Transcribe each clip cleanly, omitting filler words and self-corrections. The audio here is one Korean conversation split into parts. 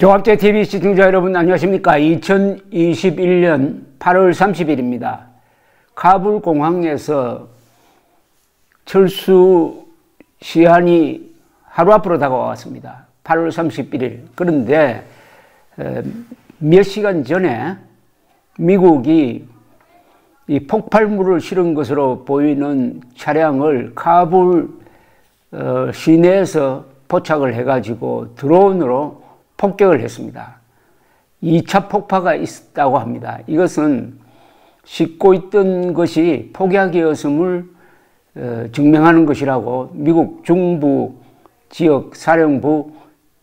종합제TV 시청자 여러분 안녕하십니까. 2021년 8월 30일입니다. 카불 공항에서 철수 시한이 하루 앞으로 다가왔습니다. 8월 31일. 그런데 몇 시간 전에 미국이 이 폭발물을 실은 것으로 보이는 차량을 카불 시내에서 포착을 해가지고 드론으로 폭격을 했습니다. 2차 폭파가 있었다고 합니다. 이것은 싣고 있던 것이 폭약이었음을 증명하는 것이라고 미국 중부 지역 사령부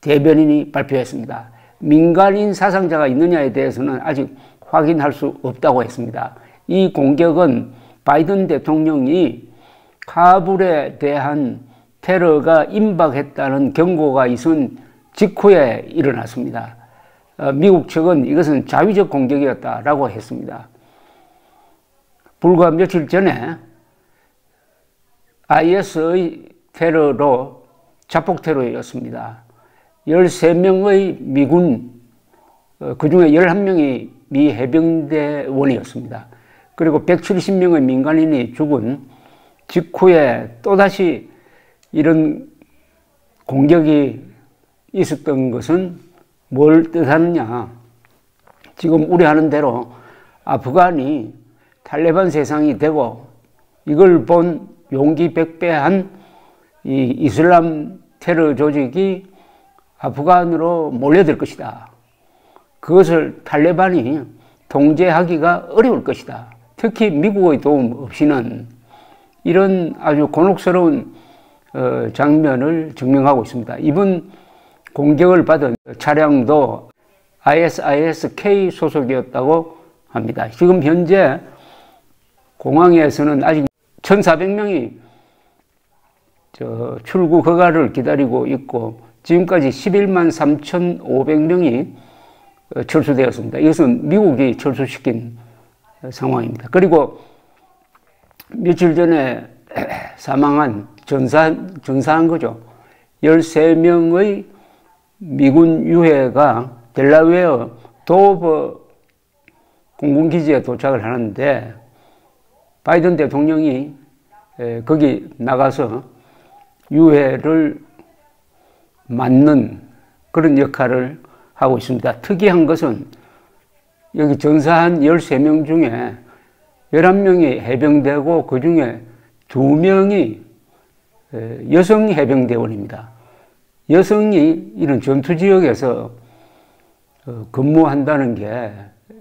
대변인이 발표했습니다. 민간인 사상자가 있느냐에 대해서는 아직 확인할 수 없다고 했습니다. 이 공격은 바이든 대통령이 카불에 대한 테러가 임박했다는 경고가 있은 직후에 일어났습니다. 미국 측은 이것은 자위적 공격이었다라고 했습니다. 불과 며칠 전에 IS의 테러로 자폭 테러였습니다. 13명의 미군, 그 중에 11명이 미 해병대원이었습니다. 그리고 170명의 민간인이 죽은 직후에 또다시 이런 공격이 있었던 것은 뭘 뜻하느냐. 지금 우려하는 대로 아프간이 탈레반 세상이 되고 이걸 본 용기 백배한 이 이슬람 테러 조직이 아프간으로 몰려들 것이다. 그것을 탈레반이 통제하기가 어려울 것이다. 특히 미국의 도움 없이는 이런 아주 곤혹스러운 장면을 증명하고 있습니다. 이번 공격을 받은 차량도 ISIS-K 소속이었다고 합니다. 지금 현재 공항에서는 아직 1,400명이 출국 허가를 기다리고 있고 지금까지 11만 3,500명이 철수되었습니다. 이것은 미국이 철수시킨 상황입니다. 그리고 며칠 전에 사망한 전사한 거죠. 13명의 미군 유해가 델라웨어 도버 공군기지에 도착을 하는데 바이든 대통령이 거기 나가서 유해를 맞는 그런 역할을 하고 있습니다. 특이한 것은 여기 전사한 13명 중에 11명이 해병대고 그 중에 2명이 여성 해병대원입니다. 여성이 이런 전투지역에서 근무한다는 게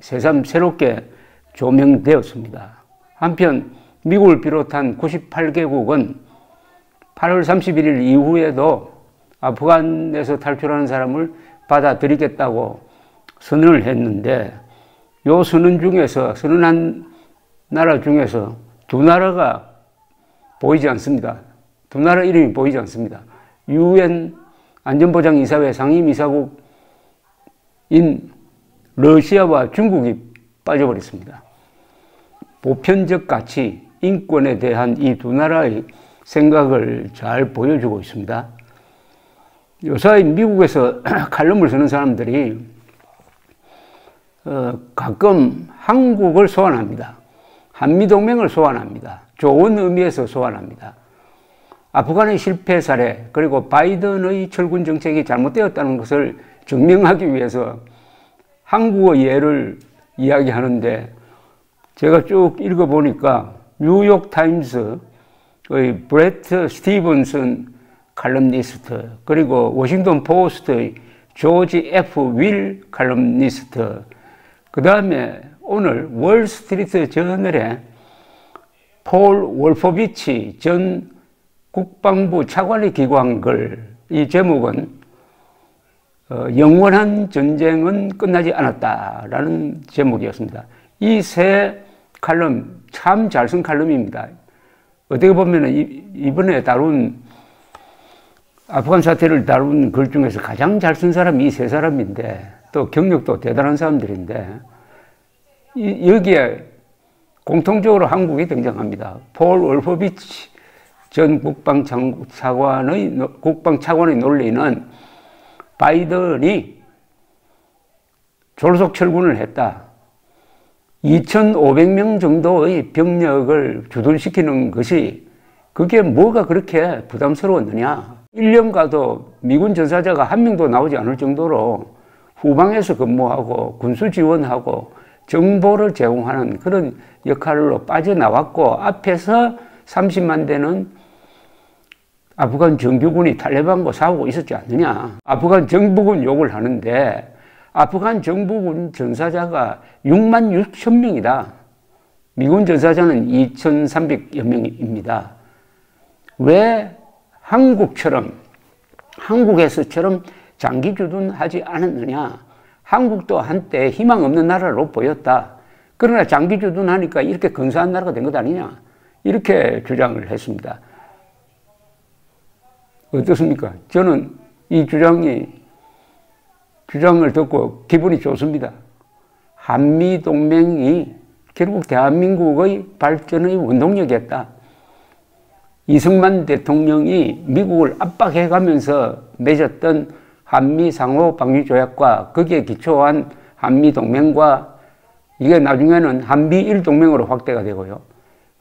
새삼 새롭게 조명되었습니다. 한편 미국을 비롯한 98개국은 8월 31일 이후에도 아프간에서 탈출하는 사람을 받아들이겠다고 선언을 했는데 이 선언한 나라 중에서 두 나라가 보이지 않습니다. 두 나라 이름이 보이지 않습니다. UN 안전보장이사회 상임이사국인 러시아와 중국이 빠져버렸습니다. 보편적 가치, 인권에 대한 이 두 나라의 생각을 잘 보여주고 있습니다. 요사이 미국에서 칼럼을 쓰는 사람들이 가끔 한국을 소환합니다. 한미동맹을 소환합니다. 좋은 의미에서 소환합니다. 아프간의 실패 사례 그리고 바이든의 철군 정책이 잘못되었다는 것을 증명하기 위해서 한국의 예를 이야기하는데 제가 쭉 읽어보니까 뉴욕타임스의 브래트 스티븐슨 칼럼니스트 그리고 워싱턴 포스트의 조지 F. 윌 칼럼니스트 그 다음에 오늘 월스트리트 저널의 폴 월포비치 전 국방부 차관이 기고한 글, 이 제목은 영원한 전쟁은 끝나지 않았다라는 제목이었습니다. 이 세 칼럼 참 잘 쓴 칼럼입니다. 어떻게 보면 이번에 다룬 아프간 사태를 다룬 글 중에서 가장 잘 쓴 사람이 이 세 사람인데 또 경력도 대단한 사람들인데 여기에 공통적으로 한국이 등장합니다. 폴 월포비치 전 국방차관의 논리는 바이든이 졸속 철군을 했다. 2,500명 정도의 병력을 주둔시키는 것이 그게 뭐가 그렇게 부담스러웠느냐. 1년 가도 미군 전사자가 한 명도 나오지 않을 정도로 후방에서 근무하고 군수 지원하고 정보를 제공하는 그런 역할로 빠져나왔고, 앞에서 30만 대는 아프간 정규군이 탈레반과 싸우고 있었지 않느냐. 아프간 정부군 욕을 하는데 아프간 정부군 전사자가 6만 6천 명이다. 미군 전사자는 2,300여 명입니다. 왜 한국에서처럼 장기 주둔하지 않았느냐. 한국도 한때 희망 없는 나라로 보였다. 그러나 장기 주둔하니까 이렇게 근사한 나라가 된 것 아니냐. 이렇게 주장을 했습니다. 어떻습니까? 저는 이 주장을 듣고 기분이 좋습니다. 한미동맹이 결국 대한민국의 발전의 원동력이었다. 이승만 대통령이 미국을 압박해가면서 맺었던 한미 상호 방위 조약과 거기에 기초한 한미 동맹과 이게 나중에는 한미 1동맹으로 확대가 되고요.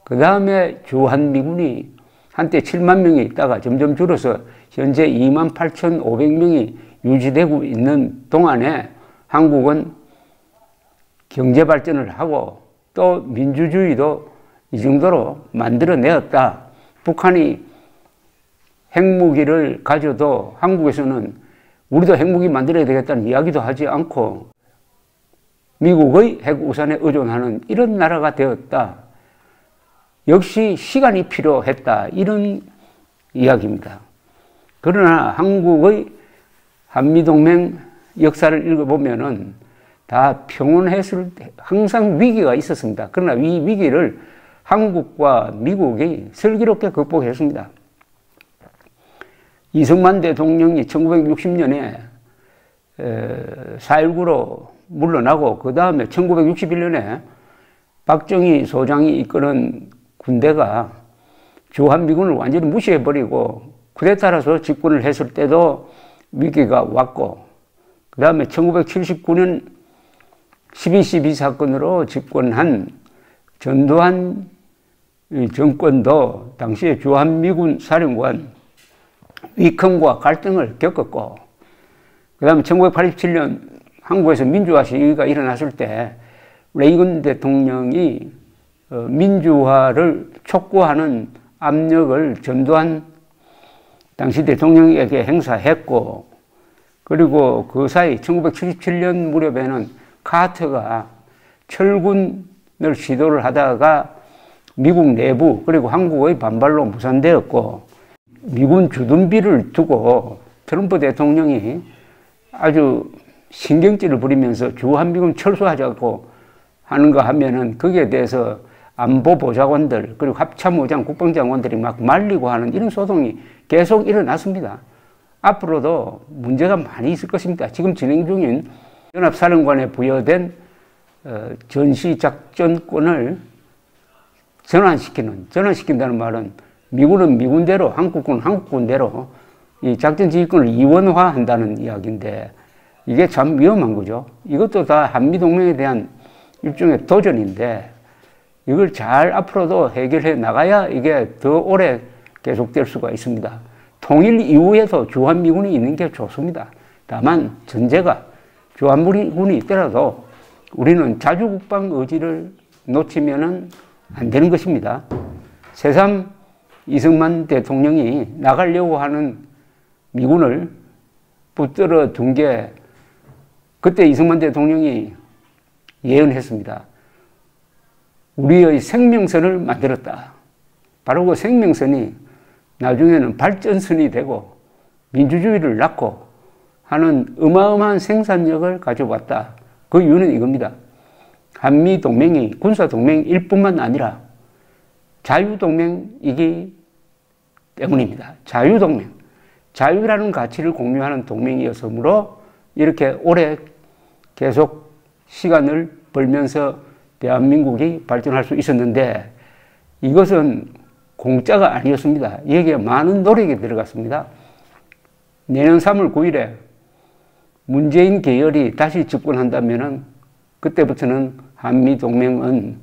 그 다음에 주한미군이 한때 7만 명이 있다가 점점 줄어서 현재 28,500명이 유지되고 있는 동안에 한국은 경제 발전을 하고 또 민주주의도 이 정도로 만들어내었다. 북한이 핵무기를 가져도 한국에서는 우리도 핵무기 만들어야 되겠다는 이야기도 하지 않고 미국의 핵우산에 의존하는 이런 나라가 되었다. 역시 시간이 필요했다. 이런 이야기입니다. 그러나 한국의 한미동맹 역사를 읽어보면은 다 평온했을 때 항상 위기가 있었습니다. 그러나 이 위기를 한국과 미국이 슬기롭게 극복했습니다. 이승만 대통령이 1960년에 4.19로 물러나고 그 다음에 1961년에 박정희 소장이 이끄는 군대가 주한미군을 완전히 무시해버리고 쿠데타라서 집권을 했을 때도 위기가 왔고, 그 다음에 1979년 12.12 사건으로 집권한 전두환 정권도 당시에 주한미군 사령관 위컴과 갈등을 겪었고, 그 다음에 1987년 한국에서 민주화 시위가 일어났을 때 레이건 대통령이 민주화를 촉구하는 압력을 전두환 당시 대통령에게 행사했고, 그리고 그 사이 1977년 무렵에는 카터가 철군을 시도를 하다가 미국 내부 그리고 한국의 반발로 무산되었고, 미군 주둔비를 두고 트럼프 대통령이 아주 신경질을 부리면서 주한미군 철수하자고 하는가 하면은 거기에 대해서 안보보좌관들 그리고 합참의장 국방장관들이 막 말리고 하는 이런 소동이 계속 일어났습니다. 앞으로도 문제가 많이 있을 것입니다. 지금 진행 중인 연합사령관에 부여된 전시작전권을 전환시킨다는 말은 미군은 미군대로, 한국군은 한국군대로 이 작전지휘권을 이원화한다는 이야기인데 이게 참 위험한 거죠. 이것도 다 한미동맹에 대한 일종의 도전인데 이걸 잘 앞으로도 해결해 나가야 이게 더 오래 계속될 수가 있습니다. 통일 이후에도 주한미군이 있는 게 좋습니다. 다만 전제가 주한미군이 있더라도 우리는 자주국방 의지를 놓치면은 안 되는 것입니다. 새삼 이승만 대통령이 나가려고 하는 미군을 붙들어 둔 게 그때 이승만 대통령이 예언했습니다. 우리의 생명선을 만들었다. 바로 그 생명선이 나중에는 발전선이 되고 민주주의를 낳고 하는 어마어마한 생산력을 가져왔다. 그 이유는 이겁니다. 한미동맹이 군사동맹일 뿐만 아니라 자유동맹이기 때문입니다. 자유동맹. 자유라는 가치를 공유하는 동맹이었으므로 이렇게 오래 계속 시간을 벌면서 대한민국이 발전할 수 있었는데 이것은 공짜가 아니었습니다. 여기에 많은 노력이 들어갔습니다. 내년 3월 9일에 문재인 계열이 다시 집권한다면은 그때부터는 한미동맹은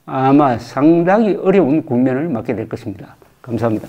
아마 상당히 어려운 국면을 맞게 될 것입니다. 감사합니다.